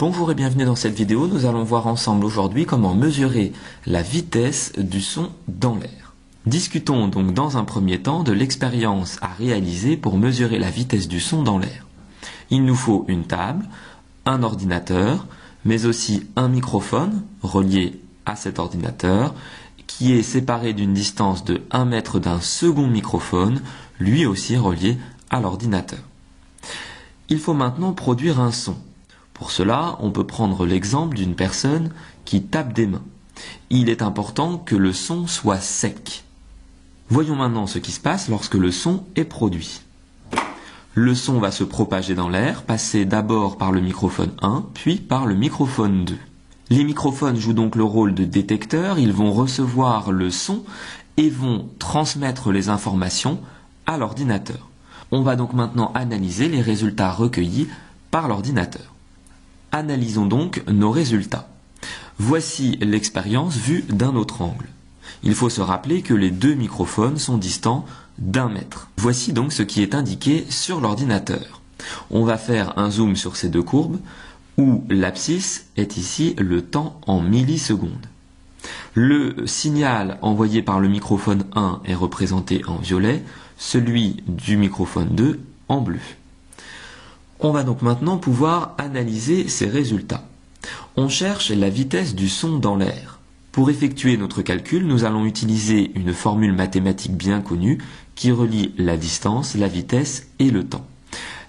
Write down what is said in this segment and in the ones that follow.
Bonjour et bienvenue dans cette vidéo. Nous allons voir ensemble aujourd'hui comment mesurer la vitesse du son dans l'air. Discutons donc dans un premier temps de l'expérience à réaliser pour mesurer la vitesse du son dans l'air. Il nous faut une table, un ordinateur, mais aussi un microphone relié à cet ordinateur qui est séparé d'une distance de 1 mètre d'un second microphone, lui aussi relié à l'ordinateur. Il faut maintenant produire un son. Pour cela, on peut prendre l'exemple d'une personne qui tape des mains. Il est important que le son soit sec. Voyons maintenant ce qui se passe lorsque le son est produit. Le son va se propager dans l'air, passer d'abord par le microphone 1, puis par le microphone 2. Les microphones jouent donc le rôle de détecteur, ils vont recevoir le son et vont transmettre les informations à l'ordinateur. On va donc maintenant analyser les résultats recueillis par l'ordinateur. Analysons donc nos résultats. Voici l'expérience vue d'un autre angle. Il faut se rappeler que les deux microphones sont distants d'1 mètre. Voici donc ce qui est indiqué sur l'ordinateur. On va faire un zoom sur ces deux courbes où l'abscisse est ici le temps en millisecondes. Le signal envoyé par le microphone 1 est représenté en violet, celui du microphone 2 en bleu. On va donc maintenant pouvoir analyser ces résultats. On cherche la vitesse du son dans l'air. Pour effectuer notre calcul, nous allons utiliser une formule mathématique bien connue qui relie la distance, la vitesse et le temps.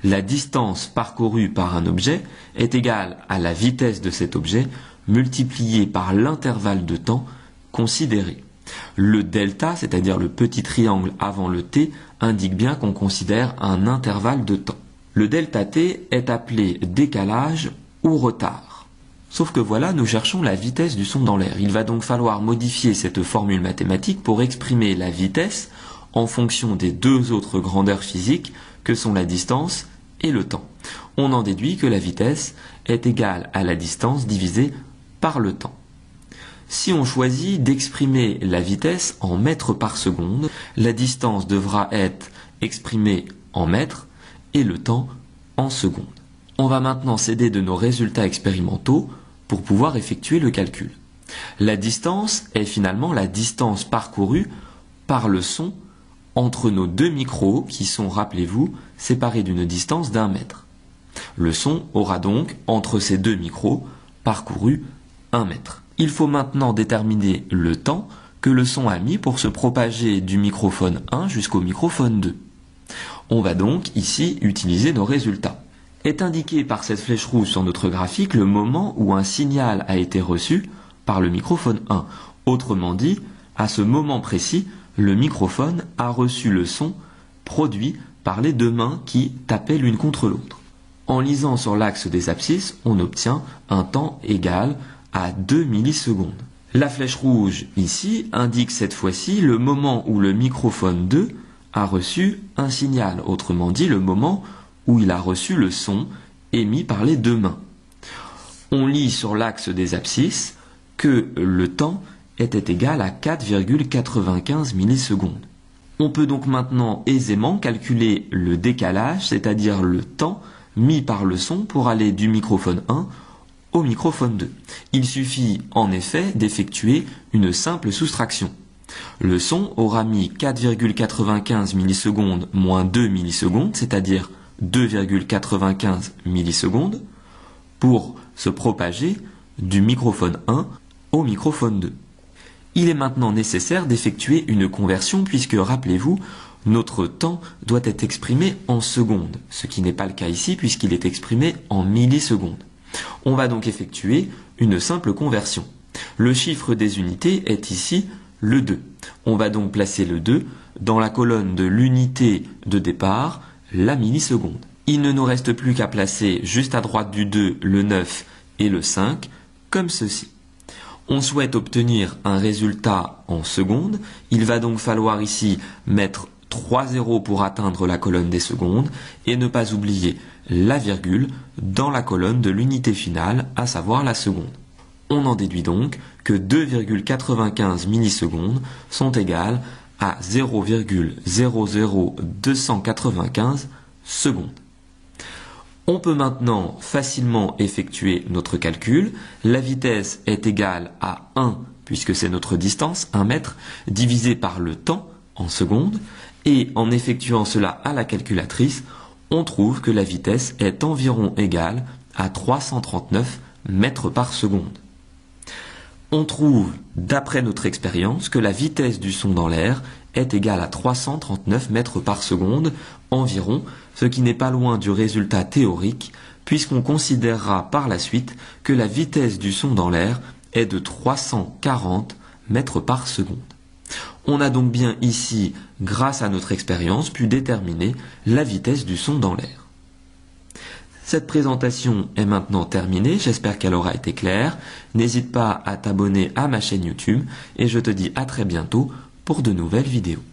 La distance parcourue par un objet est égale à la vitesse de cet objet multipliée par l'intervalle de temps considéré. Le delta, c'est-à-dire le petit triangle avant le t, indique bien qu'on considère un intervalle de temps. Le delta t est appelé décalage ou retard. Sauf que voilà, nous cherchons la vitesse du son dans l'air. Il va donc falloir modifier cette formule mathématique pour exprimer la vitesse en fonction des deux autres grandeurs physiques que sont la distance et le temps. On en déduit que la vitesse est égale à la distance divisée par le temps. Si on choisit d'exprimer la vitesse en mètres par seconde, la distance devra être exprimée en mètres et le temps en secondes. On va maintenant s'aider de nos résultats expérimentaux pour pouvoir effectuer le calcul. La distance est finalement la distance parcourue par le son entre nos deux micros qui sont, rappelez-vous, séparés d'une distance d'1 mètre. Le son aura donc, entre ces deux micros, parcouru 1 mètre. Il faut maintenant déterminer le temps que le son a mis pour se propager du microphone 1 jusqu'au microphone 2. On va donc ici utiliser nos résultats. Est indiqué par cette flèche rouge sur notre graphique le moment où un signal a été reçu par le microphone 1. Autrement dit, à ce moment précis, le microphone a reçu le son produit par les deux mains qui tapaient l'une contre l'autre. En lisant sur l'axe des abscisses, on obtient un temps égal à 2 millisecondes. La flèche rouge ici indique cette fois-ci le moment où le microphone 2 a reçu un signal, autrement dit le moment où il a reçu le son émis par les deux mains. On lit sur l'axe des abscisses que le temps était égal à 4,95 millisecondes. On peut donc maintenant aisément calculer le décalage, c'est-à-dire le temps mis par le son pour aller du microphone 1 au microphone 2. Il suffit en effet d'effectuer une simple soustraction. Le son aura mis 4,95 millisecondes moins 2 millisecondes, c'est-à-dire 2,95 millisecondes, pour se propager du microphone 1 au microphone 2. Il est maintenant nécessaire d'effectuer une conversion puisque, rappelez-vous, notre temps doit être exprimé en secondes, ce qui n'est pas le cas ici puisqu'il est exprimé en millisecondes. On va donc effectuer une simple conversion. Le chiffre des unités est ici le 2. On va donc placer le 2 dans la colonne de l'unité de départ, la milliseconde. Il ne nous reste plus qu'à placer juste à droite du 2 le 9 et le 5, comme ceci. On souhaite obtenir un résultat en secondes. Il va donc falloir ici mettre 3 zéros pour atteindre la colonne des secondes et ne pas oublier la virgule dans la colonne de l'unité finale, à savoir la seconde. On en déduit donc que 2,95 millisecondes sont égales à 0,00295 secondes. On peut maintenant facilement effectuer notre calcul. La vitesse est égale à 1, puisque c'est notre distance, 1 mètre, divisé par le temps, en secondes. Et en effectuant cela à la calculatrice, on trouve que la vitesse est environ égale à 339 mètres par seconde. On trouve, d'après notre expérience, que la vitesse du son dans l'air est égale à 339 mètres par seconde environ, ce qui n'est pas loin du résultat théorique, puisqu'on considérera par la suite que la vitesse du son dans l'air est de 340 mètres par seconde. On a donc bien ici, grâce à notre expérience, pu déterminer la vitesse du son dans l'air. Cette présentation est maintenant terminée, j'espère qu'elle aura été claire. N'hésite pas à t'abonner à ma chaîne YouTube et je te dis à très bientôt pour de nouvelles vidéos.